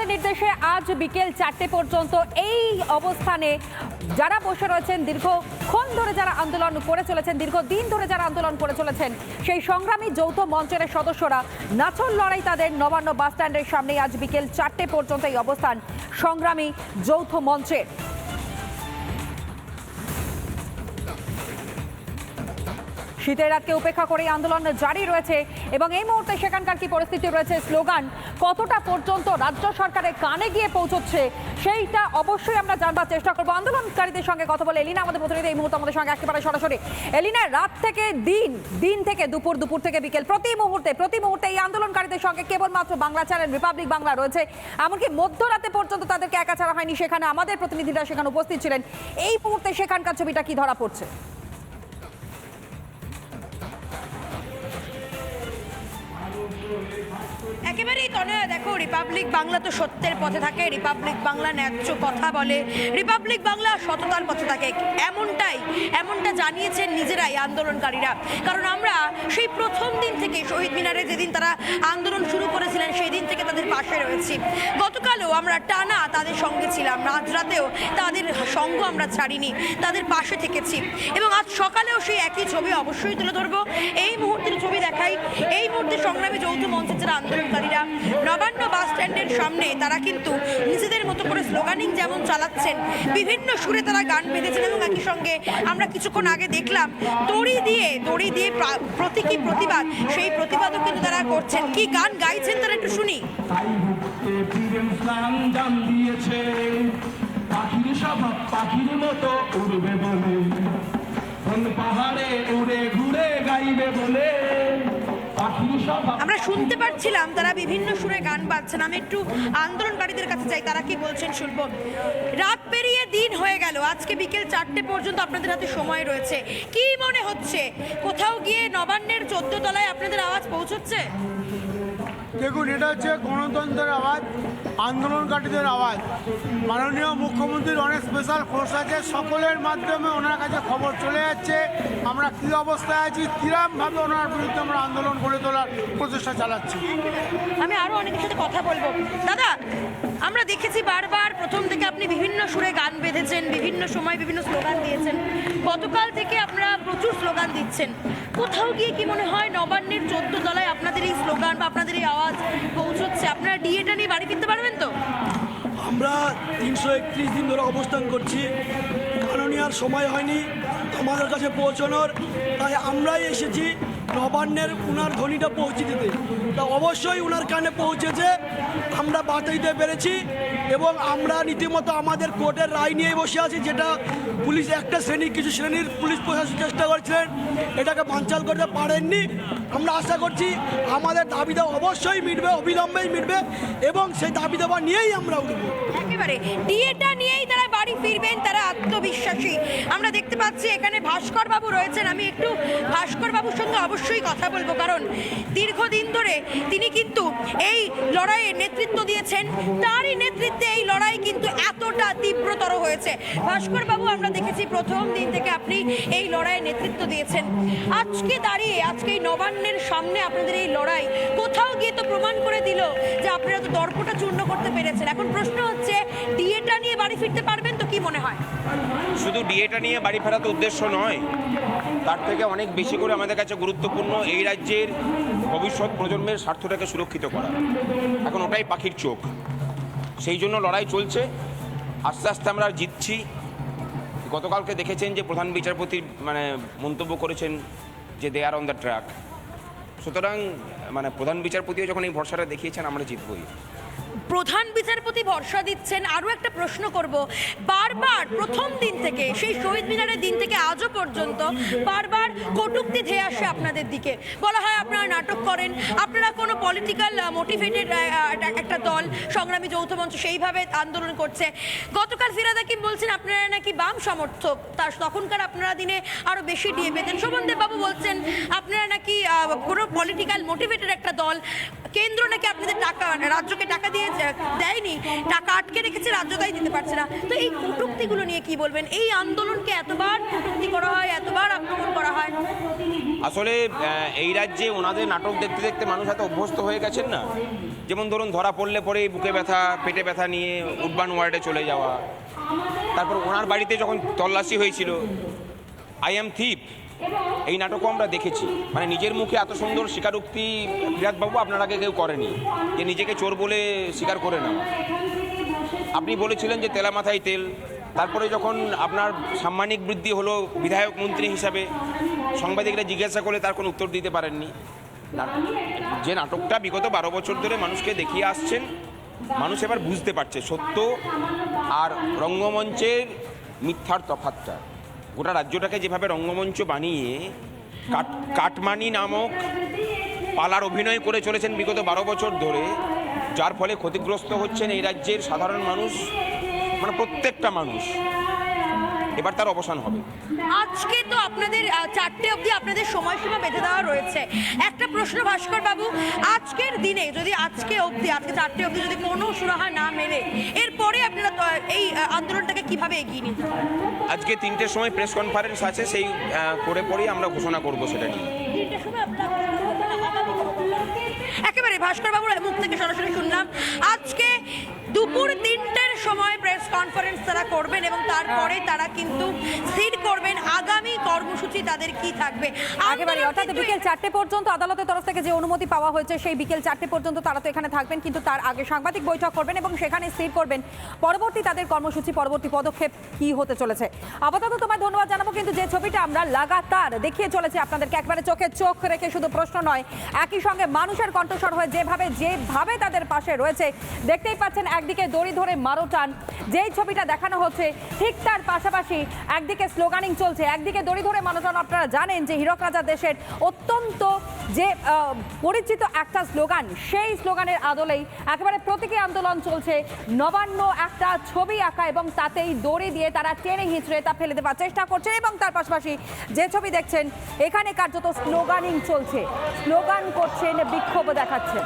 হাইকোর্টের নির্দেশে আজ বিকেল 4টে পর্যন্ত এই অবস্থানে যারা বসে রয়েছেন, দীর্ঘক্ষণ ধরে যারা আন্দোলন করে চলেছেন, দীর্ঘদিন ধরে যারা আন্দোলন করে চলেছেন, সেই সংগ্রামী যৌথ মঞ্চের সদস্যরা নাচল লড়াই তাদের নবান্ন বাস স্ট্যান্ডের সামনে আজ বিকেল 4টে পর্যন্ত এই অবস্থান সংগ্রামী যৌথ মঞ্চের। শীতের রাতকে উপেক্ষা করে আন্দোলন জারি রয়েছে এবং এই মুহূর্তে সেখানকার কি পরিস্থিতি রয়েছে, স্লোগান কতটা পর্যন্ত রাজ্য সরকারের কানে গিয়ে পৌঁছচ্ছে সেইটা অবশ্যই আমরা জানবার চেষ্টা করবো। আন্দোলনকারীদের সঙ্গে কথা বলে এলিনা আমাদের প্রতিনিধি এই মুহূর্তে আমাদের সঙ্গে একেবারে সরাসরি। এলিনা, রাত থেকে দিন থেকে দুপুর, দুপুর থেকে বিকেল, প্রতি মুহূর্তে এই আন্দোলনকারীদের সঙ্গে কেবলমাত্র বাংলা চ্যানেল রিপাবলিক বাংলা রয়েছে। এমনকি মধ্যরাতে পর্যন্ত তাদেরকে একা ছাড়া হয়নি, সেখানে আমাদের প্রতিনিধিরা সেখানে উপস্থিত ছিলেন। এই মুহূর্তে সেখানকার ছবিটা কি ধরা পড়ছে? একেবারেই তনয়া, দেখো, রিপাবলিক বাংলা তো সত্যের পথে থাকে, রিপাবলিক বাংলা ন্যায্য কথা বলে, রিপাবলিক বাংলা সততার পথে থাকে, এমনটা জানিয়েছেন নিজেরাই আন্দোলনকারীরা। কারণ আমরা সেই প্রথম দিন থেকে শহীদ মিনারে যেদিন তারা আন্দোলন শুরু করেছিলেন সেই দিন থেকে তাদের পাশে রয়েছি। গতকালও আমরা টানা তাদের সঙ্গে ছিলাম, রাতেও তাদের সঙ্গ আমরা ছাড়িনি, তাদের পাশে থেকেছি এবং আজ সকালেও সেই একই ছবি অবশ্যই তুলে ধরবো। এই মুহূর্তের ছবি দেখাই, এই মুহূর্তে সংগ্রামী যৌথ মঞ্চের যারা আন্দোলনকারীরা নবান্ন বাস স্ট্যান্ডের সামনে তারা কিন্তু নিজেদের মতো করে স্লোগানিং যেমন চালাচ্ছেন, বিভিন্ন সুরে তারা গান বেঁধেছেন এবং একই সঙ্গে আমরা কিছুক্ষণ আগে দেখলাম দড়ি দিয়ে প্রতীকী প্রতিবাদ, সেই প্রতিবাদও কিন্তু তারা করছেন। কি গান গাইছেন তারা একটু শুনি। পাখির মতো উড়বে বলে, পাহাড়ে উড়ে ঘুরে গাইবে বলে। আমরা শুনতে পাচ্ছিলাম তারা বিভিন্ন সুরে গান বাজছেন। আমি একটু আন্দোলনকারীদের কাছে যাই, তারা কি বলছেন শুনবো। রাত পেরিয়ে দিন হয়ে গেল, আজকে বিকেল 4টে পর্যন্ত আপনাদের হাতে সময় রয়েছে। কি মনে হচ্ছে, কোথাও গিয়ে নবান্নের 14 তলায় আপনাদের আওয়াজ পৌঁছচ্ছে? দেখুন, এটা হচ্ছে গণতন্ত্রের আওয়াজ, আন্দোলনকারীদের আওয়াজ। মাননীয় মুখ্যমন্ত্রীর অনেক স্পেশাল ফোর্স আছে, সকলের মাধ্যমে ওনার কাছে খবর চলে যাচ্ছে আমরা কী অবস্থায় আছি, কিরমভাবে ওনার বিরুদ্ধে আমরা আন্দোলন গড়ে তোলার প্রচেষ্টা চালাচ্ছি। আমি আরও অনেকের সাথে কথা বলবো। দাদা, আমরা দেখেছি বারবার প্রথম থেকে আপনি বিভিন্ন সুরে গান বেঁধেছেন, বিভিন্ন সময় বিভিন্ন স্লোগান দিয়েছেন, গতকাল থেকে আপনারা প্রচুর স্লোগান দিচ্ছেন। কোথাও গিয়ে কি মনে হয় নবান্নের 14 তলায় আপনাদের এই স্লোগান বা আপনাদের এই আওয়াজ পৌঁছচ্ছে? আপনারা ডিএটা নিয়ে বাড়ি ফিরতে পারবেন তো? আমরা 331 দিন ধরে অবস্থান করছি, মাননীয় আর সময় হয়নি আমাদের কাছে পৌঁছানোর, তাই আমরাই এসেছি নবান্নের উনার ধ্বনিটা পৌঁছে দিতে। তা অবশ্যই উনার কানে পৌঁছেছে, আমরা বার্তা দিতে পেরেছি এবং আমরা রীতিমতো আমাদের কোর্টের রায় নিয়ে বসে আছি, যেটা পুলিশ কিছু শ্রেণীর পুলিশ প্রশাসন চেষ্টা করছিলেন, এটাকে বানচাল করতে পারেননি। আমরা আশা করছি আমাদের দাবি দেওয়া অবশ্যই মিটবে, অবিলম্বেই মিটবে এবং সেই দাবি দেওয়া নিয়েই আমরা উঠব। একেবারে ডিএটা নিয়েই তারা বাড়ি ফিরবেন, তারা আত্মবিশ্বাসী। আমরা দেখতে পাচ্ছি এখানে ভাস্কর বাবু রয়েছেন, আমি একটু ভাস্কর বাবুর সঙ্গে অবশ্যই কথা বলবো, কারণ দীর্ঘদিন ধরে তিনি কিন্তু এই লড়াইয়ে নেতৃত্ব দিয়েছেন, তারই নেতৃত্বে এই লড়াই কিন্তু এতটা তীব্রতর হয়েছে। ভাস্কর বাবু, আমরা দেখেছি প্রথম দিন থেকে আপনি এই লড়াইয়ে নেতৃত্ব দিয়েছেন। আজকে দাঁড়িয়ে আজকে এই নবান্নের সামনে আপনাদের এই লড়াই কোথাও গিয়ে তো প্রমাণ করে দিল যে আপনারা তো দর্পটা চূর্ণ করতে পেরেছেন। এখন প্রশ্ন হচ্ছে, ডিএটা নিয়ে বাড়ি ফিরতে পারবেন তো? কি মনে হয়? শুধু ডিএটা নিয়ে বাড়ি ফেরা তো উদ্দেশ্য নয়, তার থেকে অনেক বেশি করে আমাদের কাছে গুরুত্বপূর্ণ এই রাজ্যের ভবিষ্যৎ প্রজন্মের স্বার্থটাকে সুরক্ষিত করা। এখন ওটাই পাখির চোখ, সেই জন্য লড়াই চলছে। আস্তে আস্তে আমরা জিতছি। গতকালকে দেখেছেন যে প্রধান বিচারপতি মন্তব্য করেছেন যে দে আর অন দ্য ট্র্যাক। সুতরাং প্রধান বিচারপতিও যখন এই ভরসাটা দেখিয়েছেন, আমরা জিতবই। প্রধান বিচারপতি ভরসা দিচ্ছেন। আরও একটা প্রশ্ন করব, বারবার প্রথম দিন থেকে সেই শহীদ মিনারের দিন থেকে আজও পর্যন্ত বারবার কটূক্তি ধেয়ে আসে আপনাদের দিকে। বলা হয় আপনারা নাটক করেন, আপনারা কোনো পলিটিক্যাল মোটিভেটেড একটা দল, সংগ্রামী যৌথ মঞ্চ সেইভাবে আন্দোলন করছে। গতকাল ফিরাদ হাকিম বলছেন আপনারা নাকি বাম সমর্থক, তখনকার আপনারা দিনে আরও বেশি ডিএ পেতেন। শোভনদেব বাবু বলছেন আপনারা নাকি কোনো পলিটিক্যাল মোটিভেটেড একটা দল। কেন্দ্র নাকি আপনাদের টাকা রাজ্যকে টাকা দিয়ে দেয়নি, টাকা আটকে রেখেছে, রাজ্য তাই দিতে পারছে না। তো এই কটূক্তিগুলো নিয়ে কি বলবেন? এই আন্দোলনকে এতবার কটূক্তি করা হয়, এতবার আক্রমণ করা হয়। আসলে এই রাজ্যে ওনাদের নাটক দেখতে দেখতে মানুষ এত অভ্যস্ত হয়ে গেছেন না। যেমন ধরুন ধরা পড়লে পরেই বুকে ব্যথা, পেটে ব্যথা নিয়ে উডবান ওয়ার্ডে চলে যাওয়া। তারপর ওনার বাড়িতে যখন তল্লাশি হয়েছিল, আই অ্যাম থিপ, এই নাটকও আমরা দেখেছি। মানে নিজের মুখে এত সুন্দর স্বীকারোক্তি বিরাটবাবু আপনার আগে কেউ করেনি, যে নিজেকে চোর বলে স্বীকার করে নেওয়া। আপনি বলেছিলেন যে তেলা মাথায় তেল। তারপরে যখন আপনার সাম্মানিক বৃদ্ধি হলো বিধায়ক মন্ত্রী হিসাবে, সাংবাদিকরা জিজ্ঞাসা করলে তার কোনো উত্তর দিতে পারেননি। যে নাটকটা বিগত 12 বছর ধরে মানুষকে দেখিয়ে আসছেন, মানুষ এবার বুঝতে পারছে সত্য আর রঙ্গমঞ্চের মিথ্যার তফাৎটা। গোটা রাজ্যটাকে যেভাবে রঙ্গমঞ্চ বানিয়ে কাটমানি নামক পালার অভিনয় করে চলেছেন বিগত 12 বছর ধরে, যার ফলে ক্ষতিগ্রস্ত হচ্ছেন এই রাজ্যের সাধারণ মানুষ, মানে প্রত্যেকটা মানুষ। এবার তার অবসান হবে। আজকে তো আপনাদের 4টে অবধি আপনাদের সময়সীমা বেঁধে দেওয়া রয়েছে। একটা প্রশ্ন ভাস্কর বাবু, আজকের দিনে যদি আজকে 4টে অবধি যদি কোনো সুরাহা না মেলে, এরপরে আপনারা এই আন্দোলনটাকে কিভাবে এগিয়ে নিতে পারেন? আজকে 3টের সময় প্রেস কনফারেন্স আছে, সেই করে পরেই আমরা ঘোষণা করব সেটা নিয়ে। 3টের সময় একেবারে ভাস্কর বাবুর মুখ থেকে সরাসরি শুনলাম আজকে দুপুর 3টের সময় প্রেস কনফারেন্স তারা করবেন এবং তারপরে তারা কিন্তু স্থির করবেন আগামী কর্মসূচি তাদের কি থাকবে। একেবারে অর্থাৎ বিকেল 4টে পর্যন্ত আদালতের তরফ থেকে যে অনুমতি পাওয়া হয়েছে, সেই বিকেল 4টে পর্যন্ত তারা তো এখানে থাকবেন, কিন্তু তার আগে সাংবাদিক বৈঠক করবেন এবং সেখানে স্থির করবেন পরবর্তী তাদের কর্মসূচি, পরবর্তী পদক্ষেপ কি হতে চলেছে। আপাতত তোমায় ধন্যবাদ জানাবো, কিন্তু যে ছবিটা আমরা লাগাতার দেখিয়ে চলেছি আপনাদেরকে, একবারে চোখে চোখ রেখে শুধু প্রশ্ন নয়, একই সঙ্গে মানুষের কণ্ঠস্বর হয়ে যেভাবে তাদের পাশে রয়েছে, দেখতেই পাচ্ছেন একদিকে দড়ি ধরে মারো টান, যেই ছবিটা দেখানো হচ্ছে ঠিক তার পাশাপাশি একদিকে স্লোগানিং চলছে, একদিকে দড়ি ধরে মারো টান। আপনারা জানেন যে হীরক রাজা দেশের অত্যন্ত যে পরিচিত একটা স্লোগান, সেই স্লোগানের আদলেই একেবারে প্রতীকী আন্দোলন চলছে। নবান্ন একটা ছবি আঁকা এবং তাতেই দড়ি দিয়ে তারা টেনে হিঁচড়ে তা ফেলে দেওয়ার চেষ্টা করছে, এবং তার পাশাপাশি যে ছবি দেখছেন এখানে কার্যত স্লোগানিং চলছে, স্লোগান করছেন, বিক্ষোভ দেখাচ্ছেন।